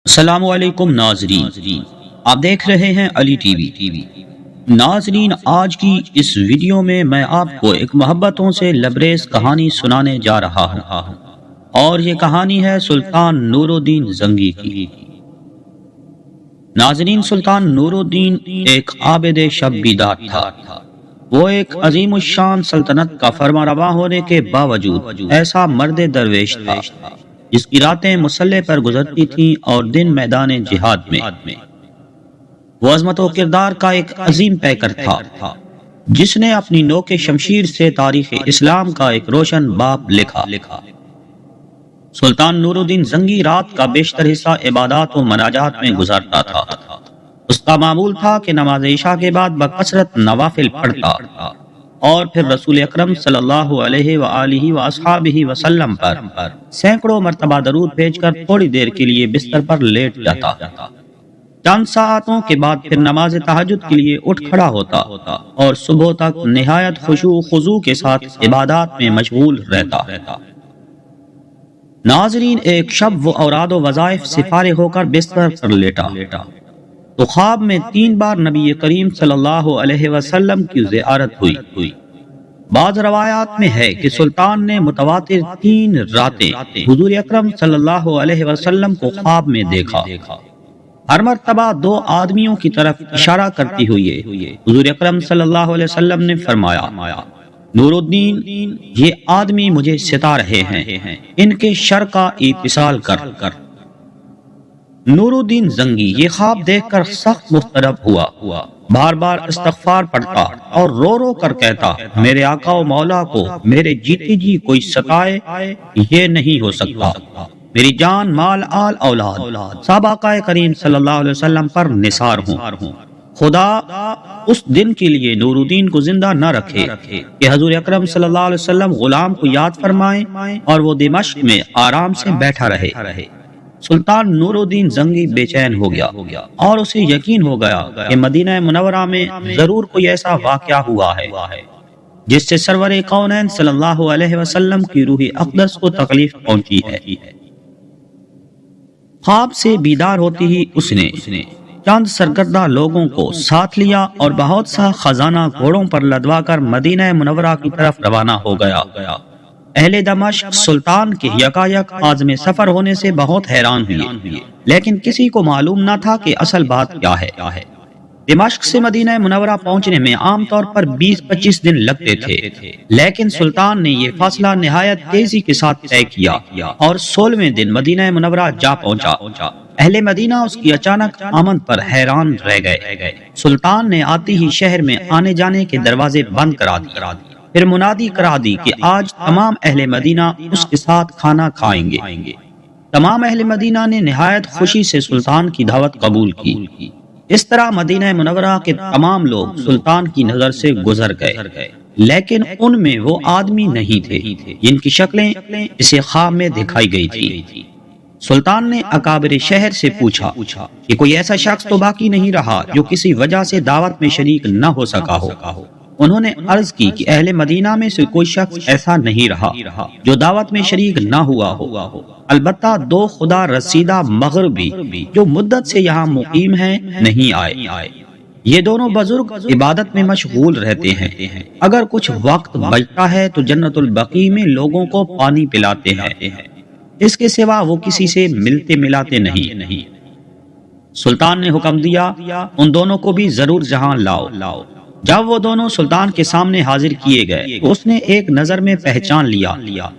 السلام علیکم ناظرین، آپ دیکھ رہے ہیں علی ٹی وی۔ ناظرین، آج کی اس ویڈیو میں آپ کو ایک محبتوں سے لبریز کہانی سنانے جا رہا ہوں، اور یہ کہانی ہے سلطان نور الدین زنگی کی۔ ناظرین، سلطان نور الدین ایک عابد شب بیدار تھا۔ وہ ایک عظیم الشان سلطنت کا فرمانروا ہونے کے باوجود ایسا مرد درویش تھا جس کی راتیں مسلح پر گزرتی تھیں اور دن میدان جہاد میں۔ وہ عظمت و کردار کا ایک عظیم پیکر تھا جس نے اپنی نوک شمشیر سے تاریخ اسلام کا ایک روشن باب لکھا۔ سلطان نور الدین زنگی رات کا بیشتر حصہ عبادات و مناجات میں گزارتا تھا۔ اس کا معمول تھا کہ نماز عشاء کے بعد بکثرت نوافل پڑھتا اور پھر رسول اکرم صلی اللہ علیہ وآلہ وآصحابہ وسلم پر سینکڑوں مرتبہ درود بھیج کر تھوڑی دیر کے لیے بستر پر لیٹ جاتا۔ چند ساعتوں کے بعد پھر نماز تہجد کے لیے اٹھ کھڑا ہوتا اور صبح تک نہایت خشوع و خضوع کے ساتھ عبادات میں مشغول رہتا۔ ناظرین، ایک شب وہ اوراد و وظائف سے فارغ ہو کر بستر پر لیٹا تو خواب میں 3 بار نبی کریم صلی اللہ علیہ وسلم کی زیارت ہوئی۔ بعض روایات میں ہے کہ سلطان نے متواتر 3 راتیں حضور اکرم صلی اللہ علیہ وسلم کو خواب میں دیکھا۔ ہر مرتبہ 2 آدمیوں کی طرف اشارہ کرتی ہوئی حضور اکرم صلی اللہ علیہ وسلم نے فرمایا، نور الدین، یہ آدمی مجھے ستا رہے ہیں، ان کے شر کا اتصال کر۔ نور الدین زنگی یہ خواب دیکھ کر سخت مضطرب ہوا، بار بار استغفار پڑھتا اور رو رو کر کہتا، میرے آقا و مولا کو میرے جیتے جی کوئی ستائے یہ نہیں ہو سکتا۔ میری جان، مال، آل، اولاد سب آقا کریم صلی اللہ علیہ وسلم پر نثار ہوں۔ خدا اس دن کے لیے نور الدین کو زندہ نہ رکھے کہ حضور اکرم صلی اللہ علیہ وسلم غلام کو یاد فرمائیں اور وہ دمشق میں آرام سے بیٹھا رہے۔ سلطان نور الدین زنگی بے چین ہو گیا اور اسے یقین ہو گیا کہ مدینہ منورہ میں ضرور کوئی ایسا واقعہ ہوا ہے جس سے سرور کونین صلی اللہ علیہ وسلم کی روح اقدس کو تکلیف پہنچی ہے۔ خواب سے بیدار ہوتی ہی اس نے چند سرگردہ لوگوں کو ساتھ لیا اور بہت سا خزانہ گھوڑوں پر لدوا کر مدینہ منورہ کی طرف روانہ ہو گیا۔ اہل دمشق سلطان کے یکایک عازم سفر ہونے سے بہت حیران ہوئے، لیکن کسی کو معلوم نہ تھا کہ اصل بات کیا ہے۔ دمشق سے مدینہ منورہ پہنچنے میں عام طور پر 20-25 دن لگتے تھے، لیکن سلطان نے یہ فاصلہ نہایت تیزی کے ساتھ طے کیا اور 16ویں دن مدینہ منورہ جا پہنچا۔ اہل مدینہ اس کی اچانک آمد پر حیران رہ گئے۔ سلطان نے آتے ہی شہر میں آنے جانے کے دروازے بند کرا دیے، پھر منادی کرا دی کہ آج تمام اہل مدینہ اس کے ساتھ کھانا کھائیں گے۔ تمام اہل مدینہ نے نہایت خوشی سے سلطان کی دعوت قبول کی۔ اس طرح مدینہ منورہ کے تمام لوگ سلطان کی نظر سے گزر گئے، لیکن ان میں وہ آدمی نہیں تھے جن کی شکلیں اسے خواب میں دکھائی گئی تھی۔ سلطان نے اکابر شہر سے پوچھا کہ کوئی ایسا شخص تو باقی نہیں رہا جو کسی وجہ سے دعوت میں شریک نہ ہو سکا ہو۔ انہوں نے عرض کی کہ اہل مدینہ میں سے کوئی شخص ایسا نہیں رہا جو دعوت میں شریک نہ ہوا ہو، البتہ 2 خدا رسیدہ مغربی جو مدت سے یہاں مقیم ہیں نہیں آئے۔ یہ دونوں بزرگ عبادت میں مشغول رہتے ہیں، اگر کچھ وقت بچتا ہے تو جنت البقیع میں لوگوں کو پانی پلاتے ہیں، اس کے سوا وہ کسی سے ملتے ملاتے نہیں۔ سلطان نے حکم دیا، ان دونوں کو بھی ضرور جہاں لاؤ۔ جب وہ دونوں سلطان کے سامنے حاضر کیے گئے تو اس نے ایک نظر میں پہچان لیا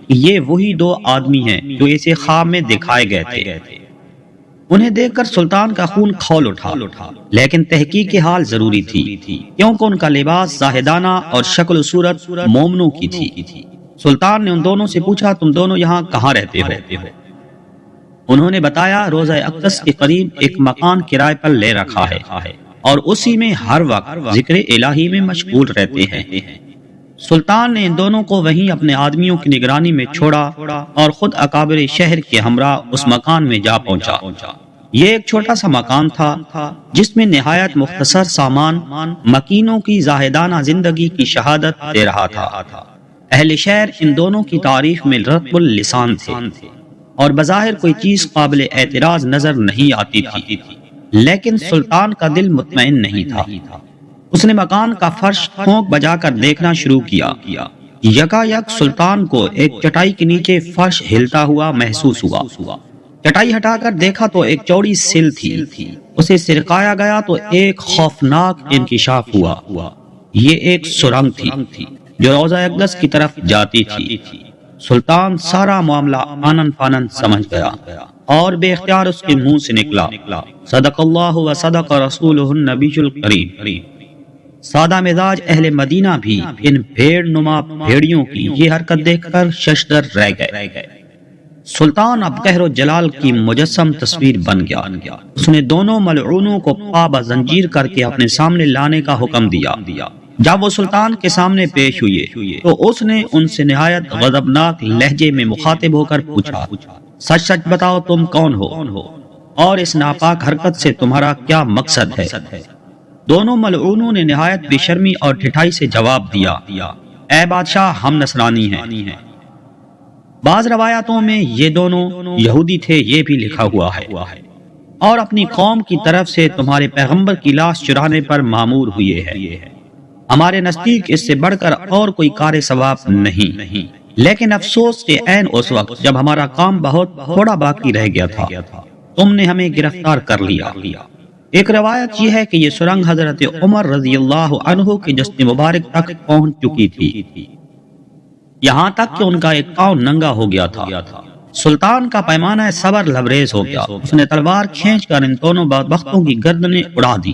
کہ یہ وہی 2 آدمی ہیں جو اسے خواب میں دکھائے گئے تھے۔ انہیں دیکھ کر سلطان کا خون کھول اٹھا، لیکن تحقیق حال ضروری تھی کیونکہ ان کا لباس زاہدانہ اور شکل و صورت مومنوں کی تھی۔ سلطان نے ان دونوں سے پوچھا، تم دونوں یہاں کہاں رہتے ہو؟ انہوں نے بتایا، روضہ اقدس کے قریب ایک مکان کرائے پر لے رکھا ہے اور اسی میں ہر وقت ذکر الہی میں مشغول رہتے ہیں۔ سلطان نے ان دونوں کو وہیں اپنے آدمیوں کی نگرانی میں چھوڑا اور خود اکابر شہر کے ہمراہ اس مکان میں جا پہنچا۔ یہ ایک چھوٹا سا مکان تھا جس میں نہایت مختصر سامان مکینوں کی زاہدانہ زندگی کی شہادت دے رہا تھا۔ اہل شہر ان دونوں کی تعریف میں رطب اللسان تھے اور بظاہر کوئی چیز قابل اعتراض نظر نہیں آتی تھی، لیکن سلطان کا دل مطمئن نہیں تھا۔ اس نے مکان کا فرش پھونک بجا کر دیکھنا شروع کیا۔ یکا یک سلطان کو ایک چٹائی کے نیچے فرش ہلتا ہوا محسوس ہوا۔ چٹائی ہٹا کر دیکھا تو ایک چوڑی سل تھی، اسے سرکایا گیا تو ایک خوفناک انکشاف ہوا۔ یہ ایک سرنگ تھی جو روضہ اقدس کی طرف جاتی تھی۔ سلطان سارا معاملہ آنن فانن سمجھ گیا اور بے اختیار اس کے منہ سے نکلا، صدق اللہ و صدق رسولہ النبی الکریم۔ سادہ مزاج اہل مدینہ بھی ان بھیڑ نما بھیڑیوں کی یہ حرکت دیکھ کر ششدر رہ گئے۔ سلطان اب قہر و جلال کی مجسم تصویر بن گیا۔ اس نے دونوں ملعونوں کو پابہ زنجیر کر کے اپنے سامنے لانے کا حکم دیا۔ جب وہ سلطان کے سامنے پیش ہوئے تو اس نے ان سے نہایت غضبناک لہجے میں مخاطب ہو کر پوچھا، سچ سچ بتاؤ تم کون ہو اور اس ناپاک حرکت سے تمہارا کیا مقصد ہے؟ دونوں ملعونوں نے نہایت بے شرمی اور ٹھٹائی سے جواب دیا، اے بادشاہ ہم نصرانی ہیں۔ بعض روایاتوں میں یہ دونوں یہودی تھے یہ بھی لکھا ہوا ہے، اور اپنی قوم کی طرف سے تمہارے پیغمبر کی لاش چرانے پر مامور ہوئے ہیں۔ ہمارے نزدیک اس سے بڑھ کر اور کوئی کار ثواب نہیں، لیکن افسوس کہ عین اس وقت جب ہمارا کام بہت تھوڑا باقی رہ گیا تھا تم نے ہمیں گرفتار کر لیا۔ ایک روایت یہ ہے کہ یہ سرنگ حضرت عمر رضی اللہ عنہ کے جسم مبارک تک پہنچ چکی تھی، یہاں تک کہ ان کا ایک پاؤں ننگا ہو گیا تھا۔ سلطان کا پیمانہ صبر لبریز ہو گیا۔ اس نے تلوار کھینچ کر ان دونوں بدبختوں کی گردنیں اڑا دی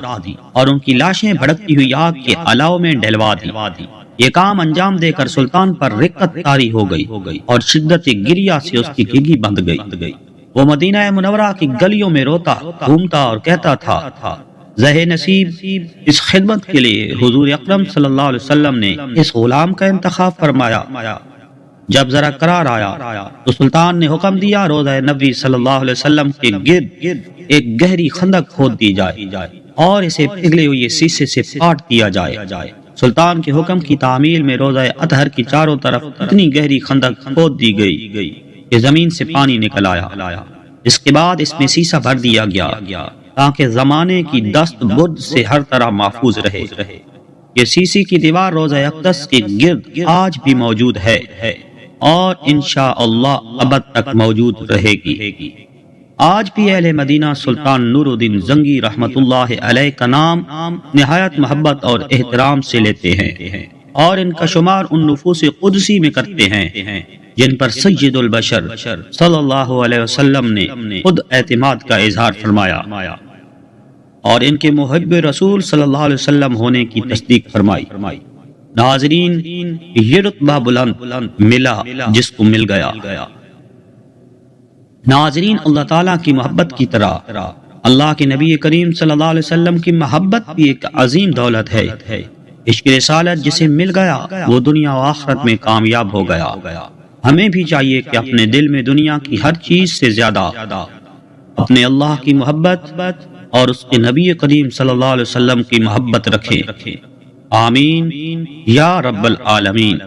اور ان کی لاشیں بھڑکتی ہوئی آگ کے الاؤ میں ڈلوا دی۔ یہ کام انجام دے کر سلطان پر رقت طاری ہو گئی اور شدت گریہ سے اس کی گھگی بند گئی۔ وہ مدینہ منورہ کی گلیوں میں روتا گھومتا اور کہتا تھا، زہ نصیب اس خدمت کے لیے حضور اکرم صلی اللہ علیہ وسلم نے اس غلام کا انتخاب فرمایا۔ جب ذرا قرار آیا تو سلطان نے حکم دیا روضہ نبوی صلی اللہ علیہ وسلم کے گرد ایک گہری خندق کھود دی جائے اور اسے پگھلے ہوئے سیسے سے پاٹ دیا جائے۔ سلطان کے حکم کی تعمیل میں روضہ اطہر کی چاروں طرف اتنی گہری خندق کھود دی گئی کہ زمین سے پانی نکل آیا۔ اس کے بعد اس میں سیسا بھر دیا گیا تاکہ زمانے کی دست برد سے ہر طرح محفوظ رہے۔ یہ سیسی کی دیوار روضہ اقدس کے گرد آج بھی موجود ہے اور انشاءاللہ ابد تک موجود رہے گی۔ آج بھی اہل مدینہ سلطان نور الدین زنگی رحمت اللہ علیہ کا نام نہایت محبت اور احترام سے لیتے ہیں اور ان کا شمار ان نفوس قدسی میں کرتے ہیں جن پر سید البشر صلی اللہ علیہ وسلم نے خود اعتماد کا اظہار فرمایا اور ان کے محب رسول صلی اللہ علیہ وسلم ہونے کی تصدیق فرمائی۔ ناظرین، یہ رتبہ بلند ملا جس کو مل گیا۔ ناظرین، اللہ تعالیٰ کی محبت کی طرح اللہ کے نبی کریم صلی اللہ علیہ وسلم کی محبت بھی ایک عظیم دولت ہے۔ عشق رسالت جسے مل گیا وہ دنیا و آخرت میں کامیاب ہو گیا۔ ہمیں بھی چاہیے کہ اپنے دل میں دنیا کی ہر چیز سے زیادہ اپنے اللہ کی محبت اور اس کے نبی کریم صلی اللہ علیہ وسلم کی محبت رکھیں۔ آمین یا رب العالمین۔